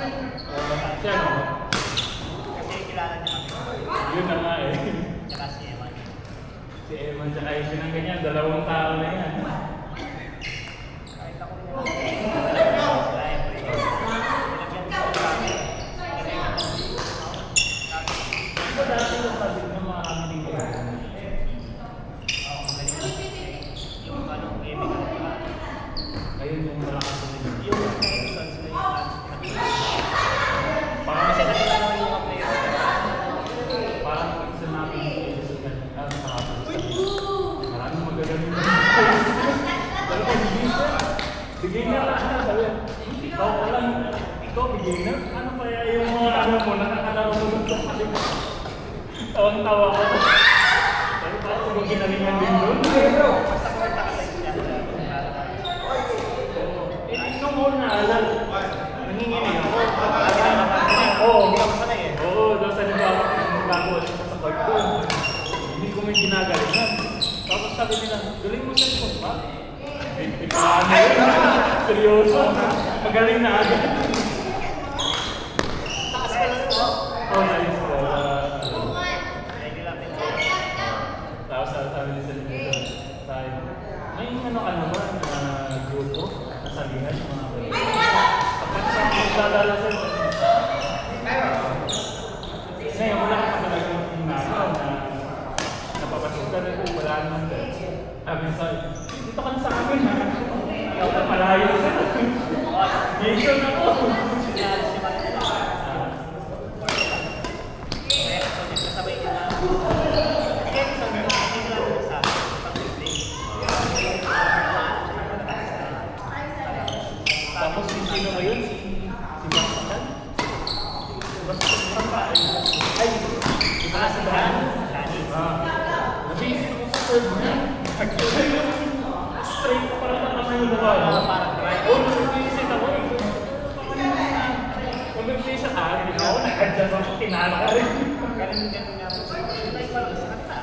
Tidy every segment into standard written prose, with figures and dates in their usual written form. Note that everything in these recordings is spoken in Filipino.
Siya, no? Kasi kilala niya kami. Yun na nga eh. Tsaka si Eman. Si Eman tsaka yung sinangganyan, 2 tao na yan. Kahit ako rin naman. Sila Efre. Nilagyan ko sa amin. Di ba dati yung sabi ng mga kamiling ko? Oo, magaling. Yung anong gaming ano ba? Ngayon yung malakas na nila. Yung Edson sila yung last. Parang Kasi nakita naman yung mga player. parang isa namin yung Edison na sa maraming magagaling na. Pero kung beginner na siya, sabi, ikaw lang, ikaw beginner? Ano kaya yung mga ano mo, nakakalaro mo sa paling? Tawang-tawa ko. Sabi, bakit mo ginalingan din doon? Basta kung nakasay siya. Nung una, alam, nanginginig ako. Oo, hindi ako sanay eh. Oo, doon sa libawa, bago ulit sa court ko. Hindi ko may ginagalingan. Tapos sabi nila, galing mo sa likod ba? Hindi pa ano yun. Seryoso. Magaling na agad. Takas pa lang ito. Oh, nice ko. Ready lang din. Tapos sabi nila sa likod, tayo, may ano ka naman na grupo, nasalihan yung mga kayo. Kapag sa maglalala sa ngayon, wala ka talagang nasa na napapasukan na kung wala naman din. Sabi sa dito ka na sa amin ha. Ikaw na malayo sa nation ako. Sinali si Manila. Kaya ito, nasabay niya na. Kaya ito, hindi ko lang sa pag-play. Tapos yung sino ngayon? Si Bastian? Bastian pa ay, Iba si Dan. Dani. nabisip ko sa third niya. Straight para naman yung lugar. Parang drive. Oo, nabisip ako eh. Kung nabisip sa akin, hindi ako nakadyan ako tinala ka rin. Ganun nga po. Like parang sa kanta.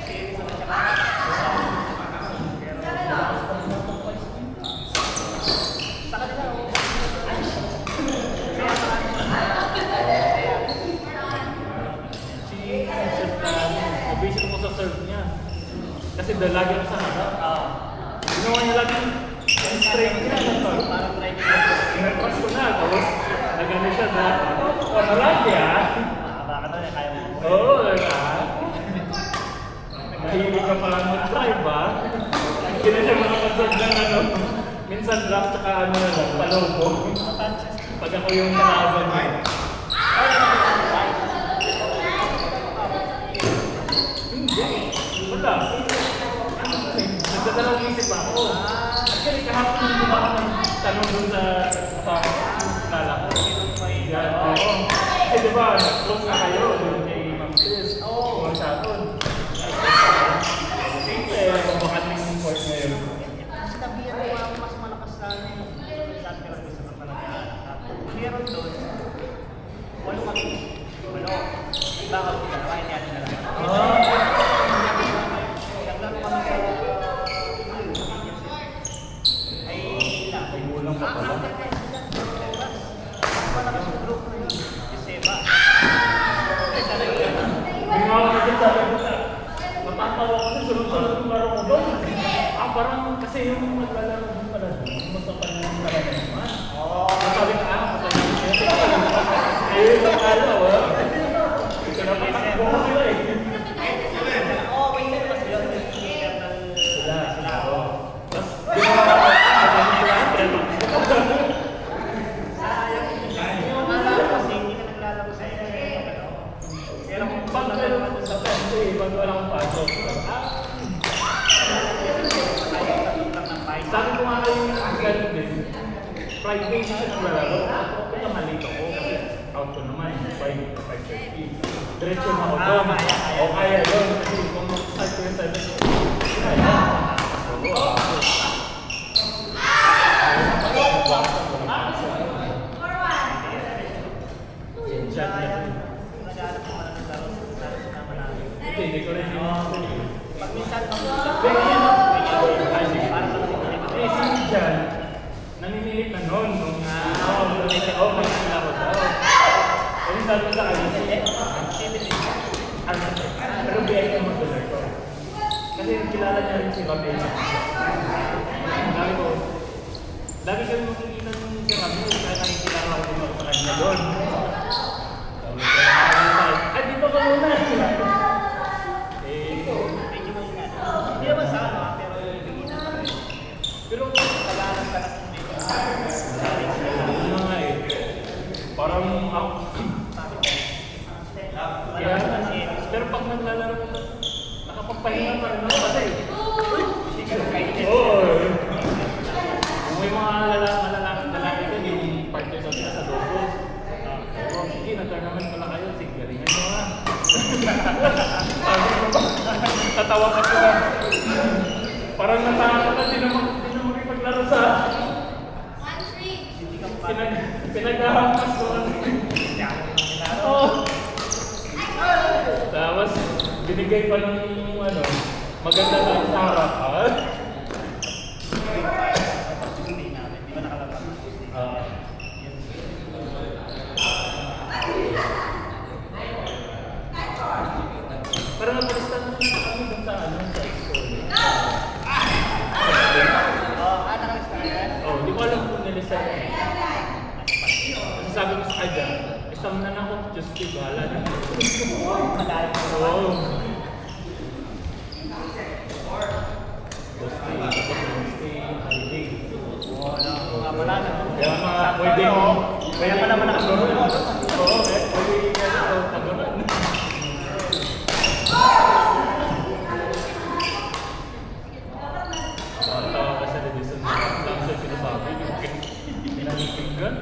Series naman siya. Sa kanila, oh. Kaya marami siya. Si Chef nabisip ko sa serve niya. Kasi lagi ako sa harap. Ginawa niya lagi yung straight niya. Parang drive. Inatras ko na. Tapos nagano siya na, marami ah. Baka na kaya mo. Oo, diba? Mahilig ka pala mag-drive ba? Hindi na siya makapagod ng ano. Minsan drop tsaka ano na lang, palobo. Pag ako yung kalaban niya. Hindi. Wala. Ano ko eh? Nagdadalawang isip ako. Actually, kahapon yung diba ako ng tanong dun sa kala ko. Yan, oo. Kasi diba, close na kayo dun kay Ma'am Sis. Oo. Mga sapon. Siyempre, mabakat ng court ngayon. Kasi tabihan mo mga mas malakas na saan ka lang gusto ng palagaan. Meron doon, 8 kami. 8. Iba ka kung dalawa, hindi natin na lang. Naglaro kami sa ay ilang. Ay, ulang pa pala. Malakas yung group na yun. Si Seba. Ay, talaga yun. May mga kapatid sabi ko na, matatawa ko sa sunod-sunod yung laro ko doon. Parang kasi yung maglalaro doon pala doon, magpapala ng talaga naman. Sabi ka, patay na siya. Eh, yung kala, wala. Ito na patakbo ko sila eh. Oo, may hindi naman sila. Sila, oo. Tapos, ginawa ko, patay sila, pero Yung akala ko kasi hindi ka naglalaro sa inyo. Pero kung pag pag sa pente, pag walang pasok, sabi ko nga kayo yung ganun din. Friday na siya naglalaro. Okay na malito ko kasi out ko naman. 5:30. Diretso na ako doon. O kaya doon. Kasi kung mag-start ko yung 7, kaya. Chat niya. Hindi ko rin yung pag minsan pag eh, si Jan, naninilit na noon nung sinabi ko sa kanya, ano, pero BI ka mag-dollar ko. Kasi kilala niya rin si Rabel. Sabi ko, lagi kami makikita ng si Rabel, kaya nakikilala ko din ako sa kanya doon. Sabi ko, ay, dito ka muna. Medyo mo nga. Hindi naman sa ano, pero beginner pa rin. Pero kailangan ka na kung medyo. Ano nga eh, parang ako. Kaya, pero pag naglalaro ko, nakapagpahinga pa rin ako kasi. Oo. Kung may mga lalaki ka, yung partner sa sila sa doubles. Oo, sige, nagkanaman pala kayo, sige, galingan mo nga. Sabi ko ba, tatawa ka sila. Parang natakot ka, di na makipaglaro sa... Pinaghahampas ko. Oo. Tapos, binigay pa ng ano, maganda sa harap. Hindi namin, di ba nakalabas? Parang napalistan mo na kami dun sa ano, sa school. Nakalabas ka yan? Oh, di ko alam kung nalisan eh. Kasi sabi ko sa kanya, isang na ako, just keep, bahala na. Madali ko. Oo. Wednesday, holiday. Mga pala na. Kaya mga pwede mo. Kaya pa naman nakasunod. Oo, pwede ka ito, tagunan. Tawa ka sa Edison. Lang sa sinasabi, yung pinanipiggan.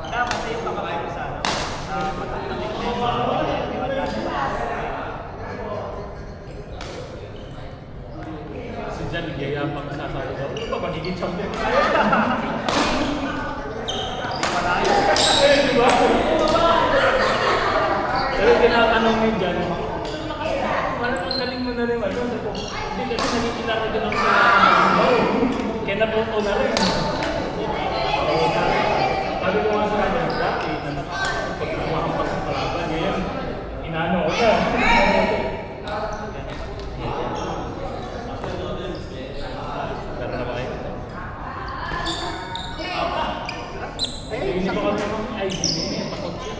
Dapat yung pakakain ko sa ano. Si Jan, nagyayapang sasabi daw. Ano ba, magiging champion? Di ba? Pero tinatanong ni Jan, parang ang galing mo na rin. Ano? Hindi kasi nakikilala din ako sa kaya natuto na rin. Sabi ko nga sa kanya, dati, pag kumakampas ng kalaban, ngayon, inaano ko na. Tara na ba kayo? Hindi ko kami ng ID niya, takot siya.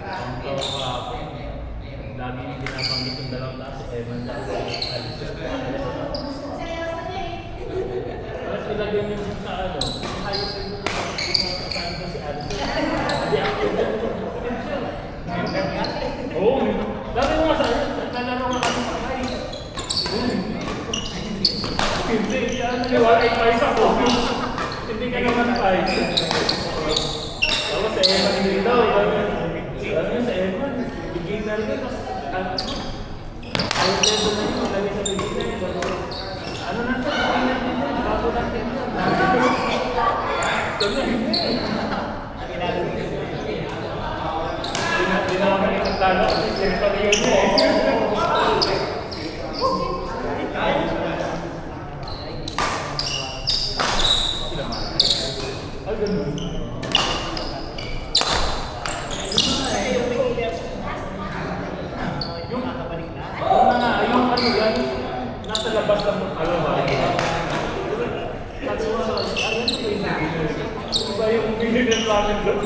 Ang tawa ko ako, lagi yung binabanggit yung dalawang taas, Evan at Alice. Tapos nilagyan niyo sa ano, hayop rin yung kasama ko si Alice. Hindi ako yung oo, dami mo nga sa ano, nalaro nga kami sa kain. Hindi, yan, wala ay pais ako. Hindi ka naman pais. Tapos sa Evan din daw, alam niyo sa Evan, beginner ka, tapos ayaw level na yun, lagi sa beginner. Ano na sa beginner din yun, bago natin yun. Hindi na kami nagtalo kasi siyempre yun eh. Ay, ganun. Yung ano yan, nasa labas lang ng alawa. Sabi mo sa ano iba yung binigyan namin doon.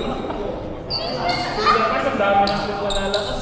Kaya kasi ang dami na sila nalalakas.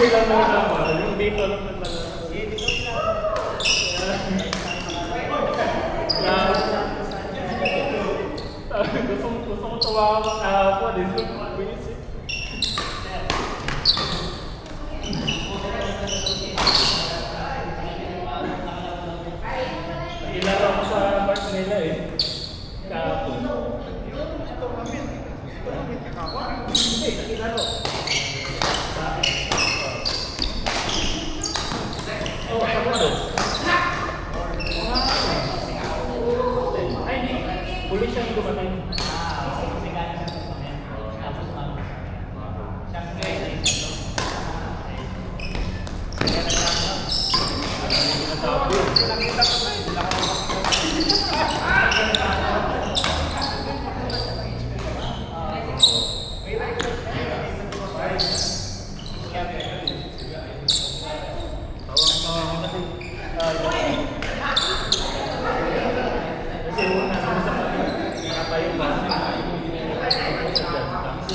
sila na naman. Yung dito lang na talaga. Gusto mo tawa ako kahapon. Gusto mo mag-visit. Ilaro ako sa part nila eh. Kahapon. Hindi, ilaro. Oh, ako doon. Ay, hindi. Huli siyang dumatay.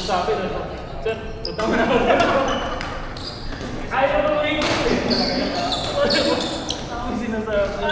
Sabi na ito, sir, tutama na ako. Ayaw mo rin. Ako sinasabi.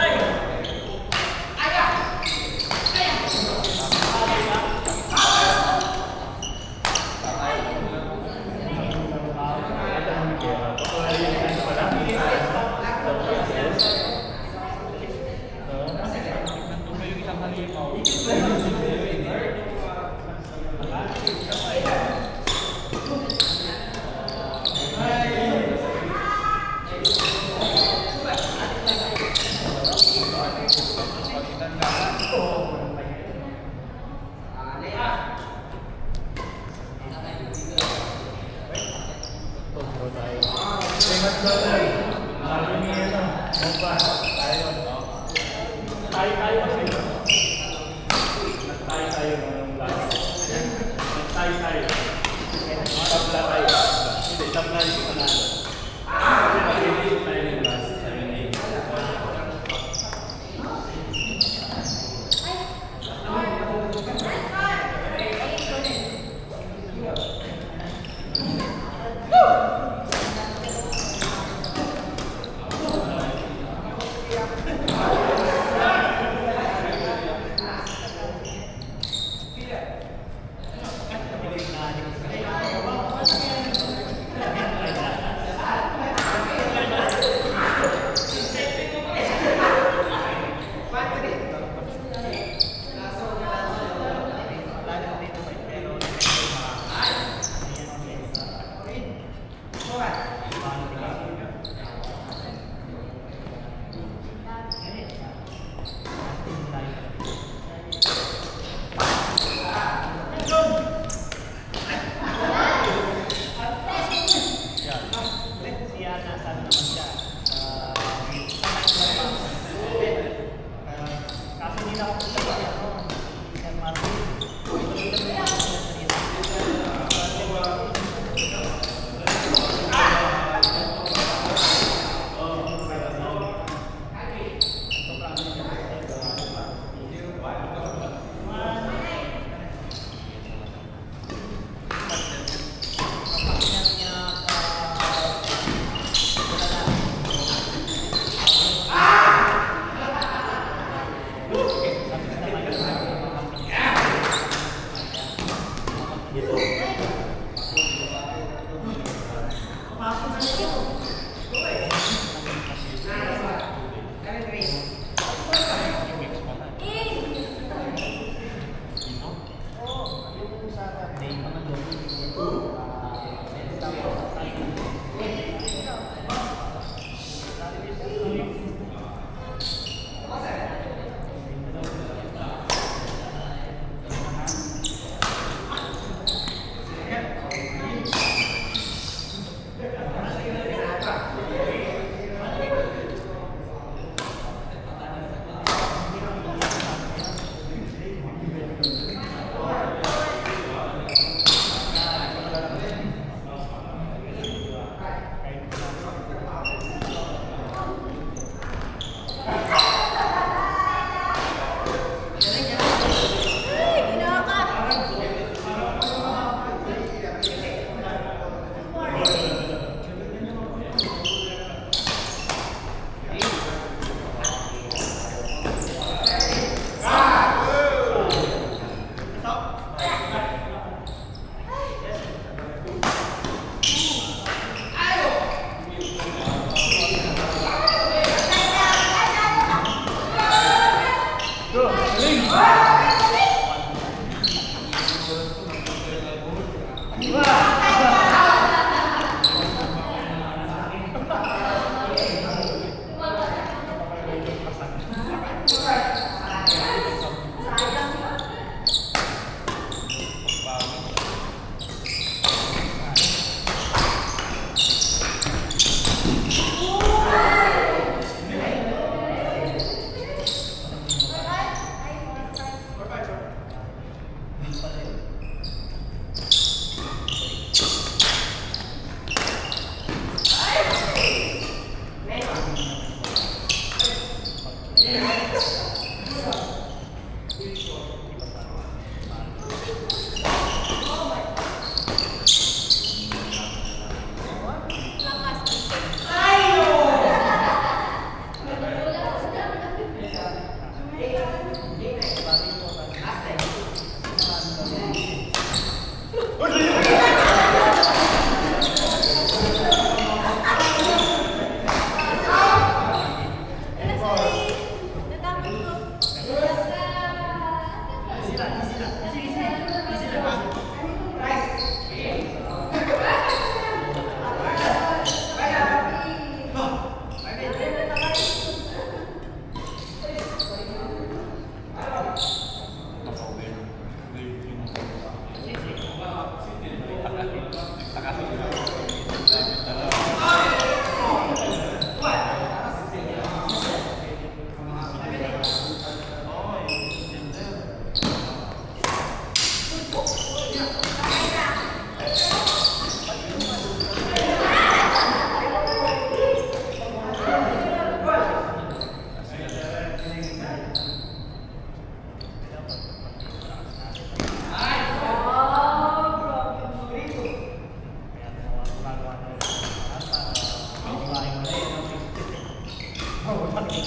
Eh,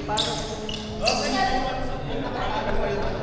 paano kung nakaraan ko yung